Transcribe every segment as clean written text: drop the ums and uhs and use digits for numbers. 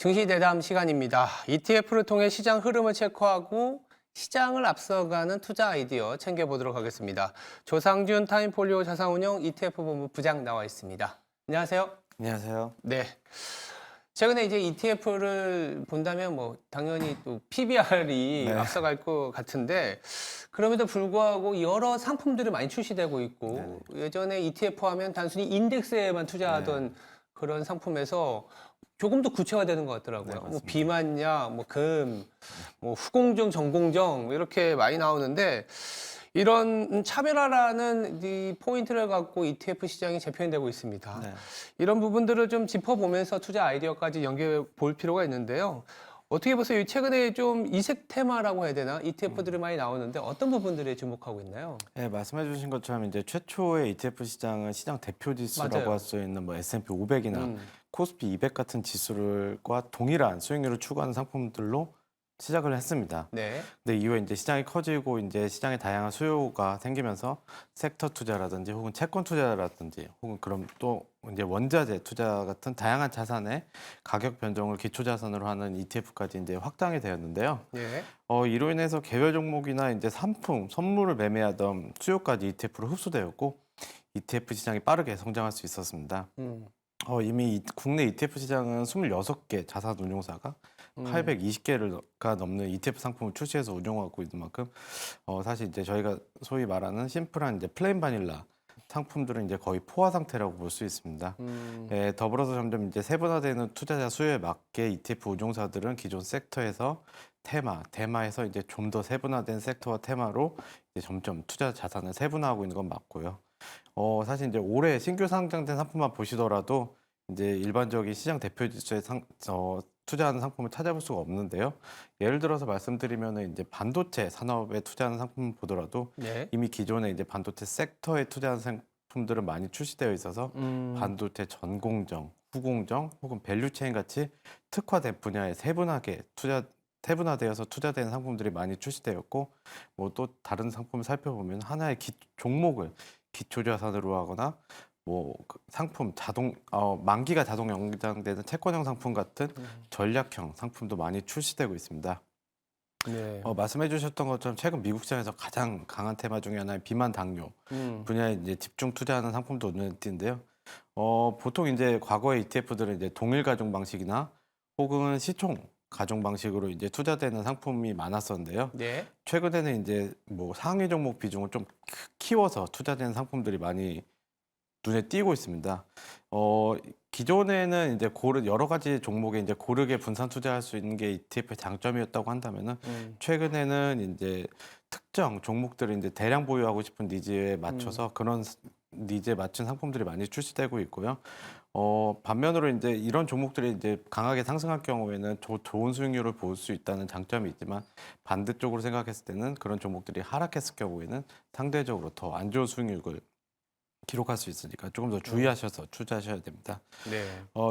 증시 대담 시간입니다. ETF를 통해 시장 흐름을 체크하고 시장을 앞서가는 투자 아이디어 챙겨보도록 하겠습니다. 조상준 타임폴리오 자산운용 ETF 본부 부장 나와 있습니다. 안녕하세요. 안녕하세요. 네. 최근에 이제 ETF를 본다면 뭐 당연히 또 PBR이 네. 앞서갈 것 같은데 그럼에도 불구하고 여러 상품들이 많이 출시되고 있고 예전에 ETF 하면 단순히 인덱스에만 투자하던 그런 상품에서 조금 더 구체화되는 것 같더라고요. 뭐 맞습니다. 비만약, 뭐 금, 뭐 후공정, 전공정 뭐 이렇게 많이 나오는데 이런 차별화라는 이 포인트를 갖고 ETF 시장이 재편되고 있습니다. 네. 이런 부분들을 좀 짚어보면서 투자 아이디어까지 연결해 볼 필요가 있는데요. 어떻게 보세요? 최근에 좀 이색 테마라고 해야 되나? ETF들이 많이 나오는데 어떤 부분들에 주목하고 있나요? 네, 말씀해 주신 것처럼 이제 최초의 ETF 시장은 시장 대표 지수라고 맞아요. 할 수 있는 뭐 S&P 500이나 음. 코스피 200 같은 지수들과 동일한 수익률을 추구하는 상품들로 시작을 했습니다. 네. 근데 이후에 이제 시장이 커지고 이제 시장에 다양한 수요가 생기면서 섹터 투자라든지 혹은 채권 투자라든지 혹은 그럼 또 이제 원자재 투자 같은 다양한 자산의 가격 변동을 기초 자산으로 하는 ETF까지 이제 확장이 되었는데요. 예. 이로 인해서 개별 종목이나 이제 상품, 선물을 매매하던 수요까지 ETF로 흡수되었고 ETF 시장이 빠르게 성장할 수 있었습니다. 음. 이미 국내 ETF 시장은 26개 자산 운용사가 820개가 넘는 ETF 상품을 출시해서 운용하고 있는 만큼 사실 이제 저희가 소위 말하는 심플한 이제 플레인 바닐라 상품들은 이제 거의 포화 상태라고 볼 수 있습니다. 더불어서 점점 이제 세분화되는 투자자 수요에 맞게 ETF 운용사들은 기존 섹터에서 테마에서 이제 좀 더 세분화된 섹터와 테마로 이제 점점 투자 자산을 세분화하고 있는 건 맞고요. 사실 이제 올해 신규 상장된 상품만 보시더라도 이제 일반적인 시장 대표 지수에 투자하는 상품을 찾아볼 수가 없는데요. 예를 들어서 말씀드리면은 이제 반도체 산업에 투자하는 상품을 보더라도 네. 이미 기존에 이제 반도체 섹터에 투자하는 상품들은 많이 출시되어 있어서 반도체 전공정, 후공정 혹은 밸류체인 같이 특화된 분야에 세분화되어서 투자되는 상품들이 많이 출시되었고 뭐 또 다른 상품을 살펴보면 하나의 종목을 기초 자산으로 하거나 상품 만기가 자동 연장되는 채권형 상품 같은 전략형 상품도 많이 출시되고 있습니다. 네. 말씀해 주셨던 것처럼 최근 미국 시장에서 가장 강한 테마 중에 하나인 비만 당뇨 분야에 이제 집중 투자하는 상품도 눈에 띄는데요. 보통 이제 과거의 ETF들은 이제 동일 가중 방식이나 혹은 시총 가중 방식으로 이제 투자되는 상품이 많았었는데요. 네. 최근에는 이제 뭐 상위 종목 비중을 좀 키워서 투자되는 상품들이 많이 눈에 띄고 있습니다. 기존에는 이제 여러 가지 종목에 이제 고르게 분산 투자할 수 있는 게 ETF의 장점이었다고 한다면은 최근에는 이제 특정 종목들을 이제 대량 보유하고 싶은 니즈에 맞춰서 그런 니즈에 맞춘 상품들이 많이 출시되고 있고요. 반면으로 이제 이런 종목들이 이제 강하게 상승할 경우에는 좋은 수익률을 볼 수 있다는 장점이 있지만 반대쪽으로 생각했을 때는 그런 종목들이 하락했을 경우에는 상대적으로 더 안 좋은 수익률을 기록할 수 있으니까 조금 더 주의하셔서 투자하셔야 됩니다. 네.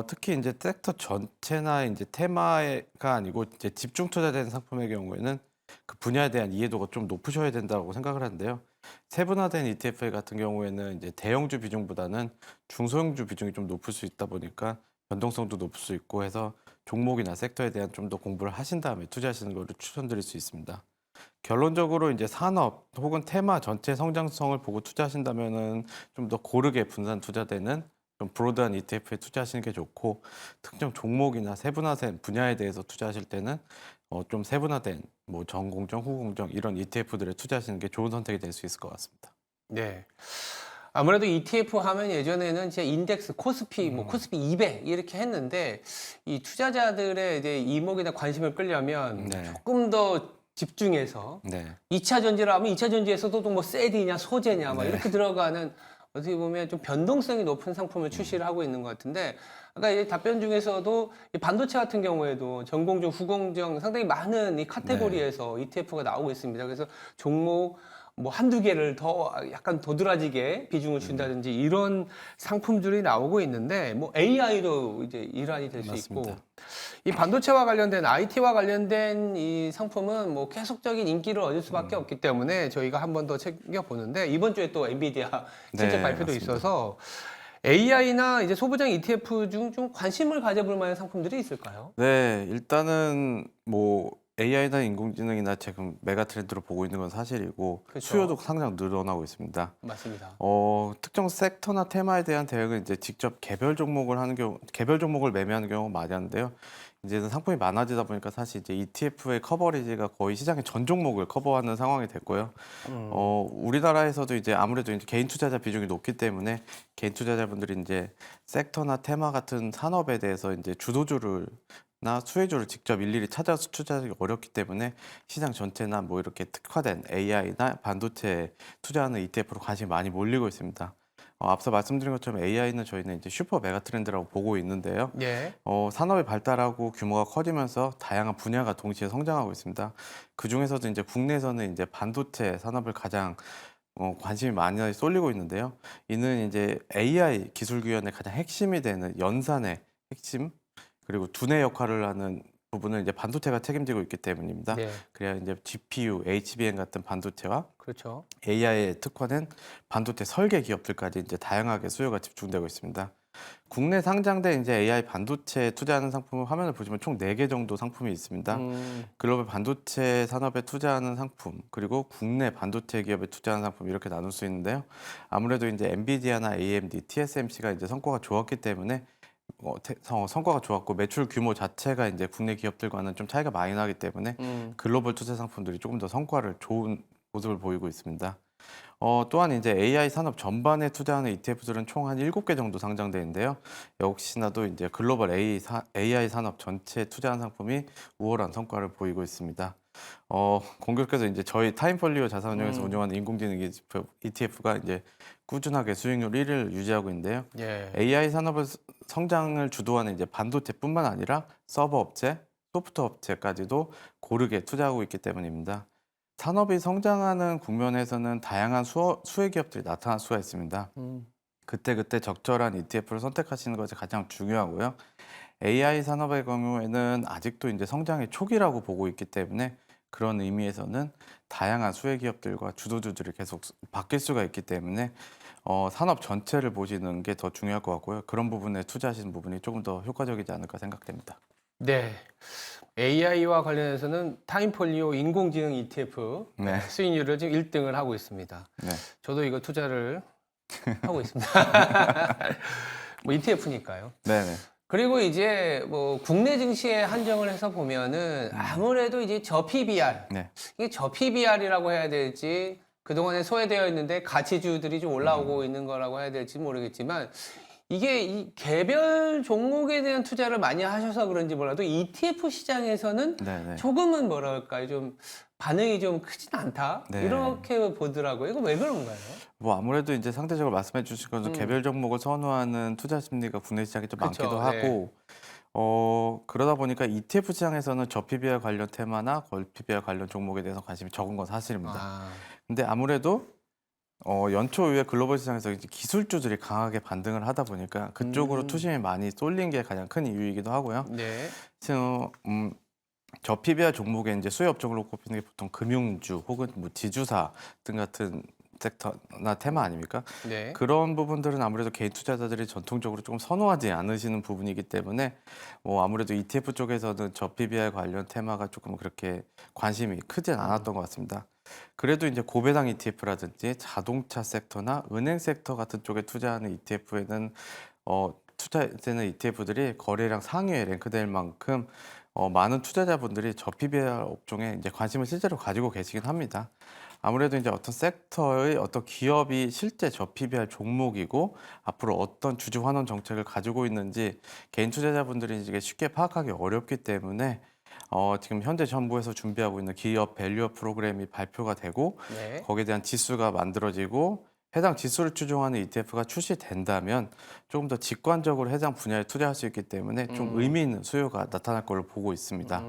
특히 이제 섹터 전체나 이제 테마가 아니고 이제 집중 투자되는 상품의 경우에는 그 분야에 대한 이해도가 좀 높으셔야 된다고 생각을 하는데요. 세분화된 ETF 같은 경우에는 이제 대형주 비중보다는 중소형주 비중이 좀 높을 수 있다 보니까 변동성도 높을 수 있고 해서 종목이나 섹터에 대한 좀 더 공부를 하신 다음에 투자하시는 것을 추천드릴 수 있습니다. 결론적으로 이제 산업 혹은 테마 전체 성장성을 보고 투자하신다면은 좀 더 고르게 분산 투자되는 좀 브로드한 ETF에 투자하시는 게 좋고 특정 종목이나 세분화된 분야에 대해서 투자하실 때는 좀 세분화된 뭐 전공정, 후공정 이런 ETF들에 투자하시는 게 좋은 선택이 될 수 있을 것 같습니다. 네. 아무래도 ETF 하면 예전에는 진짜 인덱스, 코스피, 뭐 코스피 200 이렇게 했는데 이 투자자들의 이제 이목이나 관심을 끌려면 네. 조금 더 집중해서 네. 2차 전지를 하면 2차 전지에서도 또 뭐 세디냐 소재냐 막 네. 이렇게 들어가는 어떻게 보면 좀 변동성이 높은 상품을 출시를 하고 있는 것 같은데 아까 이제 답변 중에서도 이 반도체 같은 경우에도 전공정, 후공정 상당히 많은 이 카테고리에서 ETF가 나오고 있습니다. 그래서 종목 뭐 한두 개를 더 약간 도드라지게 비중을 준다든지 이런 상품들이 나오고 있는데 뭐 AI도 이제 일환이 될 수 있고 맞습니다. 이 반도체와 관련된 IT와 관련된 이 상품은 뭐 계속적인 인기를 얻을 수밖에 없기 때문에 저희가 한 번 더 챙겨 보는데 이번 주에 또 엔비디아 실적 네, 발표도 맞습니다. 있어서 AI나 이제 소부장 ETF 중 좀 관심을 가져볼 만한 상품들이 있을까요? 네, 일단은 뭐 AI나 인공지능이나 지금 메가 트렌드로 보고 있는 건 사실이고 그렇죠. 수요도 상당 늘어나고 있습니다. 맞습니다. 특정 섹터나 테마에 대한 대응은 이제 직접 개별 종목을 하는 경우, 개별 종목을 매매하는 경우가 많이 하는데요. 이제는 상품이 많아지다 보니까 사실 이제 ETF의 커버리지가 거의 시장의 전 종목을 커버하는 상황이 됐고요. 음. 우리나라에서도 이제 아무래도 이제 개인 투자자 비중이 높기 때문에 개인 투자자분들이 이제 섹터나 테마 같은 산업에 대해서 이제 주도주나 수혜주를 직접 일일이 찾아서 투자하기 어렵기 때문에 시장 전체나 뭐 이렇게 특화된 AI나 반도체에 투자하는 ETF로 관심이 많이 몰리고 있습니다. 앞서 말씀드린 것처럼 AI는 저희는 이제 슈퍼 메가 트렌드라고 보고 있는데요. 예. 산업이 발달하고 규모가 커지면서 다양한 분야가 동시에 성장하고 있습니다. 그 중에서도 이제 국내에서는 이제 반도체 산업을 가장 관심이 많이 쏠리고 있는데요. 이는 이제 AI 기술 구현의 가장 핵심이 되는 연산의 핵심 그리고 두뇌 역할을 하는 부분을 이제 반도체가 책임지고 있기 때문입니다. 네. 그래야 이제 GPU, HBM 같은 반도체와 그렇죠. AI에 특화된 반도체 설계 기업들까지 이제 다양하게 수요가 집중되고 있습니다. 국내 상장된 이제 AI 반도체에 투자하는 상품을 화면을 보시면 총 4개 정도 상품이 있습니다. 글로벌 반도체 산업에 투자하는 상품, 그리고 국내 반도체 기업에 투자하는 상품 이렇게 나눌 수 있는데요. 아무래도 이제 엔비디아나 AMD, TSMC가 이제 성과가 좋았기 때문에 성과가 좋았고 매출 규모 자체가 이제 국내 기업들과는 좀 차이가 많이 나기 때문에 글로벌 투자 상품들이 조금 더 성과를 좋은 모습을 보이고 있습니다. 또한 이제 AI 산업 전반에 투자하는 ETF들은 총 한 7개 정도 상장돼 있는데요. 역시나도 이제 글로벌 AI 산업 전체에 투자한 상품이 우월한 성과를 보이고 있습니다. 공교롭게도 이제 저희 타임폴리오 자산운용에서 운영하는 인공지능 ETF가 이제 꾸준하게 수익률 1위를 유지하고 있는데요. 예. AI 산업의 성장을 주도하는 이제 반도체뿐만 아니라 서버 업체, 소프트 업체까지도 고르게 투자하고 있기 때문입니다. 산업이 성장하는 국면에서는 다양한 수혜 기업들이 나타날 수가 있습니다. 그때그때 적절한 ETF를 선택하시는 것이 가장 중요하고요. AI 산업의 경우에는 아직도 이제 성장의 초기라고 보고 있기 때문에 그런 의미에서는 다양한 수혜 기업들과 주도주들이 계속 바뀔 수가 있기 때문에 산업 전체를 보시는 게 더 중요할 것 같고요. 그런 부분에 투자하시는 부분이 조금 더 효과적이지 않을까 생각됩니다. 네. AI와 관련해서는 타임폴리오 인공지능 ETF 네. 수익률을 지금 1등을 하고 있습니다. 네. 저도 이거 투자를 하고 있습니다. 뭐 ETF니까요. 네네. 그리고 이제 뭐 국내 증시에 한정을 해서 보면은 아무래도 이제 저PBR, 네. 이게 저PBR이라고 해야 될지 그동안에 소외되어 있는데 가치주들이 좀 올라오고 있는 거라고 해야 될지 모르겠지만 이게 이 개별 종목에 대한 투자를 많이 하셔서 그런지 몰라도 ETF 시장에서는 네네. 조금은 뭐랄까요, 좀 반응이 좀 크진 않다? 네. 이렇게 보더라고요. 이거 왜 그런가요? 뭐 아무래도 이제 상대적으로 말씀해 주신 것처럼 개별 종목을 선호하는 투자 심리가 국내 시장에 좀 그쵸, 많기도 네. 하고 그러다 보니까 ETF 시장에서는 저PBR 관련 테마나 고PBR 관련 종목에 대해서 관심이 적은 건 사실입니다. 아, 근데 아무래도 연초 이후에 글로벌 시장에서 이제 기술주들이 강하게 반등을 하다 보니까 그쪽으로 투심이 많이 쏠린 게 가장 큰 이유이기도 하고요. 네. 그래서 저PBR 종목에 이제 수혜 업종으로 꼽히는 게 보통 금융주 혹은 뭐 지주사 등 같은 섹터나 테마 아닙니까? 네. 그런 부분들은 아무래도 개인 투자자들이 전통적으로 조금 선호하지 않으시는 부분이기 때문에 아무래도 ETF 쪽에서는 저PBR 관련 테마가 조금 그렇게 관심이 크진 않았던 것 같습니다. 그래도 이제 고배당 ETF라든지 자동차 섹터나 은행 섹터 같은 쪽에 투자하는 ETF에는 투자되는 ETF들이 거래량 상위에 랭크될 만큼 많은 투자자분들이 저PBR 업종에 이제 관심을 실제로 가지고 계시긴 합니다. 아무래도 이제 어떤 섹터의 어떤 기업이 실제 저PBR 종목이고 앞으로 어떤 주주 환원 정책을 가지고 있는지 개인 투자자분들이 이게 쉽게 파악하기 어렵기 때문에 지금 현재 정부에서 준비하고 있는 기업 밸류업 프로그램이 발표가 되고 네. 거기에 대한 지수가 만들어지고 해당 지수를 추종하는 ETF가 출시된다면 조금 더 직관적으로 해당 분야에 투자할 수 있기 때문에 좀 의미 있는 수요가 나타날 걸로 보고 있습니다.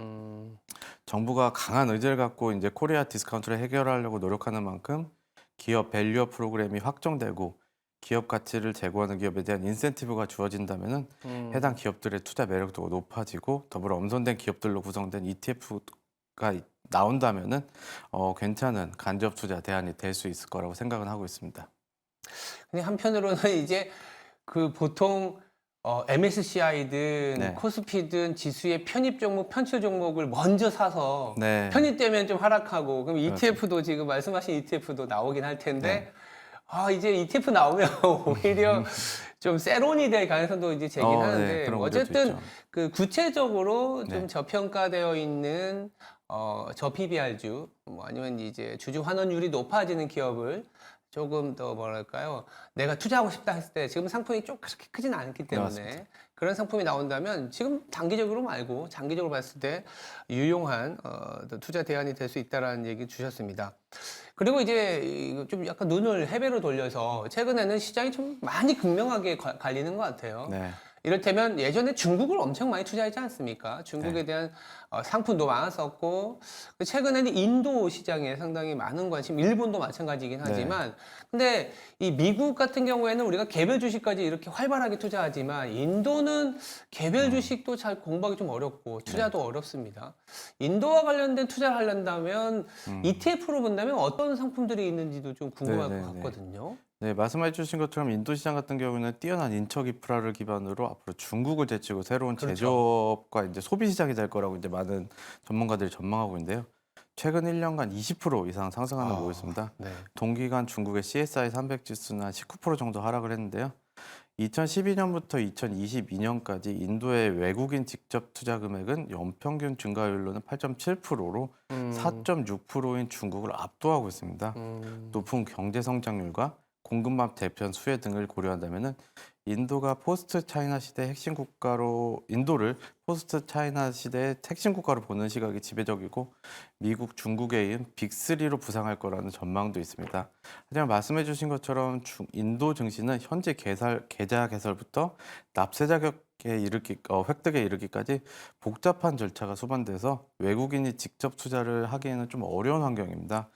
정부가 강한 의지를 갖고 이제 코리아 디스카운트를 해결하려고 노력하는 만큼 기업 밸류업 프로그램이 확정되고 기업 가치를 제고하는 기업에 대한 인센티브가 주어진다면은 해당 기업들의 투자 매력도가 높아지고 더불어 엄선된 기업들로 구성된 ETF가 나온다면은 괜찮은 간접 투자 대안이 될 수 있을 거라고 생각은 하고 있습니다. 근데 한편으로는 이제 그 보통 MSCI든 네. 코스피든 지수의 편입 종목, 편출 종목을 먼저 사서 네. 편입되면 좀 하락하고 그럼 그렇죠. ETF도 지금 말씀하신 ETF도 나오긴 할 텐데 네. 이제 ETF 나오면 오히려 좀 세론이 될 가능성도 이제 제긴 네. 하는데 그런 뭐 우려도 어쨌든 있죠. 그 구체적으로 좀 네. 저평가되어 있는 저 PBR주 뭐 아니면 이제 주주 환원율이 높아지는 기업을 조금 더 뭐랄까요? 내가 투자하고 싶다 했을 때 지금 상품이 좀 그렇게 크진 않기 네, 때문에 맞습니다. 그런 상품이 나온다면 지금 단기적으로 말고 장기적으로 봤을 때 유용한 투자 대안이 될 수 있다라는 얘기 주셨습니다. 그리고 이제 이거 좀 약간 눈을 해외로 돌려서 최근에는 시장이 좀 많이 극명하게 갈리는 것 같아요. 네. 이를테면 예전에 중국을 엄청 많이 투자했지 않습니까? 중국에 네. 대한 상품도 많았었고 최근에는 인도 시장에 상당히 많은 관심, 일본도 마찬가지이긴 하지만 근데 이 미국 같은 경우에는 우리가 개별 주식까지 이렇게 활발하게 투자하지만 인도는 개별 주식도 잘 공부하기 좀 어렵고 투자도 어렵습니다. 인도와 관련된 투자를 하려면 ETF로 본다면 어떤 상품들이 있는지도 좀 궁금할 네, 것 네, 네. 같거든요. 네, 말씀해 주신 것처럼 인도 시장 같은 경우는 뛰어난 인적 인프라를 기반으로 앞으로 중국을 제치고 새로운 그렇죠. 제조업과 이제 소비 시장이 될 거라고 이제 많은 전문가들이 전망하고 있는데요. 최근 1년간 20% 이상 상승하는 보고 있습니다. 네. 동기간 중국의 CSI 300 지수는 한 19% 정도 하락을 했는데요. 2012년부터 2022년까지 인도의 외국인 직접 투자 금액은 연평균 증가율로는 8.7%로 4.6%인 중국을 압도하고 있습니다. 높은 경제 성장률과 공급망 대편 수혜 등을 고려한다면은 인도를 포스트 차이나 시대의 핵심 국가로 보는 시각이 지배적이고 미국, 중국에 이은 빅3로 부상할 거라는 전망도 있습니다. 하지만 말씀해 주신 것처럼 인도 증시는 현재 계좌 개설부터 납세 자격에 획득에 이르기까지 복잡한 절차가 수반돼서 외국인이 직접 투자를 하기에는 좀 어려운 환경입니다.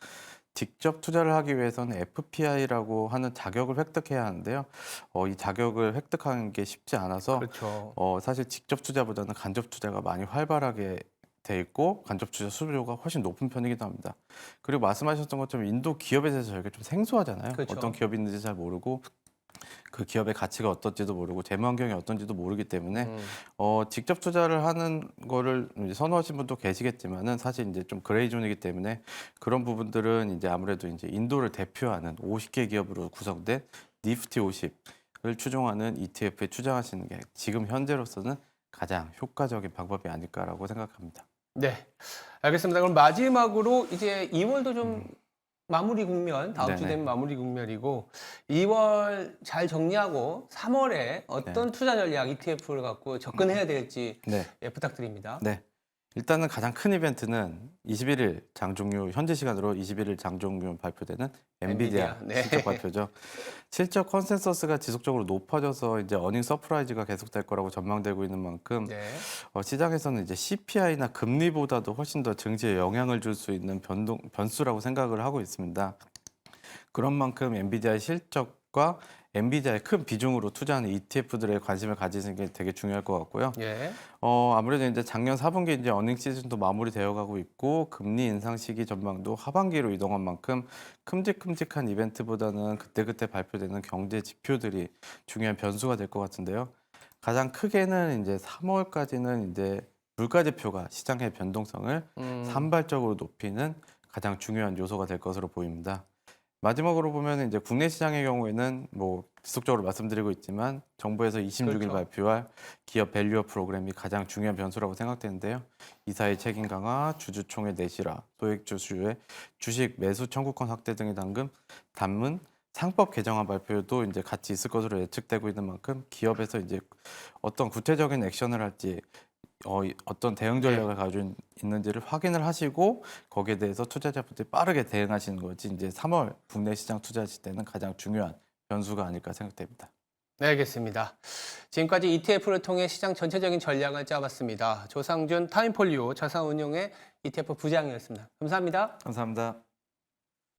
직접 투자를 하기 위해서는 FPI라고 하는 자격을 획득해야 하는데요. 이 자격을 획득하는 게 쉽지 않아서 그렇죠. 사실 직접 투자보다는 간접 투자가 많이 활발하게 돼 있고 간접 투자 수수료가 훨씬 높은 편이기도 합니다. 그리고 말씀하셨던 것처럼 인도 기업에 대해서 저희가 좀 생소하잖아요. 그렇죠. 어떤 기업이 있는지 잘 모르고 그 기업의 가치가 어떨지도 모르고 재무 환경이 어떤지도 모르기 때문에 직접 투자를 하는 거를 이제 선호하시는 분도 계시겠지만은 사실 이제 좀 그레이 존이기 때문에 그런 부분들은 이제 아무래도 이제 인도를 대표하는 50개 기업으로 구성된 니프티 50을 추종하는 ETF에 투자하시는 게 지금 현재로서는 가장 효과적인 방법이 아닐까라고 생각합니다. 네, 알겠습니다. 그럼 마지막으로 이제 2월도 좀 마무리 국면, 다음 주 네네. 되면 마무리 국면이고 2월 잘 정리하고 3월에 어떤 투자 전략 ETF를 갖고 접근해야 될지 네. 부탁드립니다. 네. 일단은 가장 큰 이벤트는 21일 장종류 현지 시간으로 21일 장종류 발표되는 엔비디아 네. 실적 발표죠. 실적 컨센서스가 지속적으로 높아져서 이제 어닝 서프라이즈가 계속될 거라고 전망되고 있는 만큼 네. 시장에서는 이제 CPI나 금리보다도 훨씬 더 증시에 영향을 줄 수 있는 변수라고 생각을 하고 있습니다. 그런 만큼 엔비디아의 실적과 엔비디아의 큰 비중으로 투자하는 ETF들에 관심을 가지는 게 되게 중요할 것 같고요. 예. 아무래도 이제 작년 4분기 이제 어닝 시즌도 마무리되어 가고 있고 금리 인상 시기 전망도 하반기로 이동한 만큼 큼직큼직한 이벤트보다는 그때그때 발표되는 경제 지표들이 중요한 변수가 될 것 같은데요. 가장 크게는 이제 3월까지는 이제 물가 지표가 시장의 변동성을 산발적으로 높이는 가장 중요한 요소가 될 것으로 보입니다. 마지막으로 보면 이제 국내 시장의 경우에는 뭐 지속적으로 말씀드리고 있지만 정부에서 26일 그렇죠. 발표할 기업 밸류업 프로그램이 가장 중요한 변수라고 생각되는데요. 이사의 책임 강화, 주주총회 내실화, 소액주 수요의 주식 매수 청구권 확대 등에 담은 상법 개정안 발표도 이제 같이 있을 것으로 예측되고 있는 만큼 기업에서 이제 어떤 구체적인 액션을 할지 어떤 대응 전략을 가지고 있는지를 확인을 하시고 거기에 대해서 투자자분들이 빠르게 대응하시는 것이 이제 3월 국내 시장 투자하실 때는 가장 중요한 변수가 아닐까 생각됩니다. 네, 알겠습니다. 지금까지 ETF를 통해 시장 전체적인 전략을 짜봤습니다. 조상준 타임폴리오 자산운용의 ETF 부장이었습니다. 감사합니다. 감사합니다.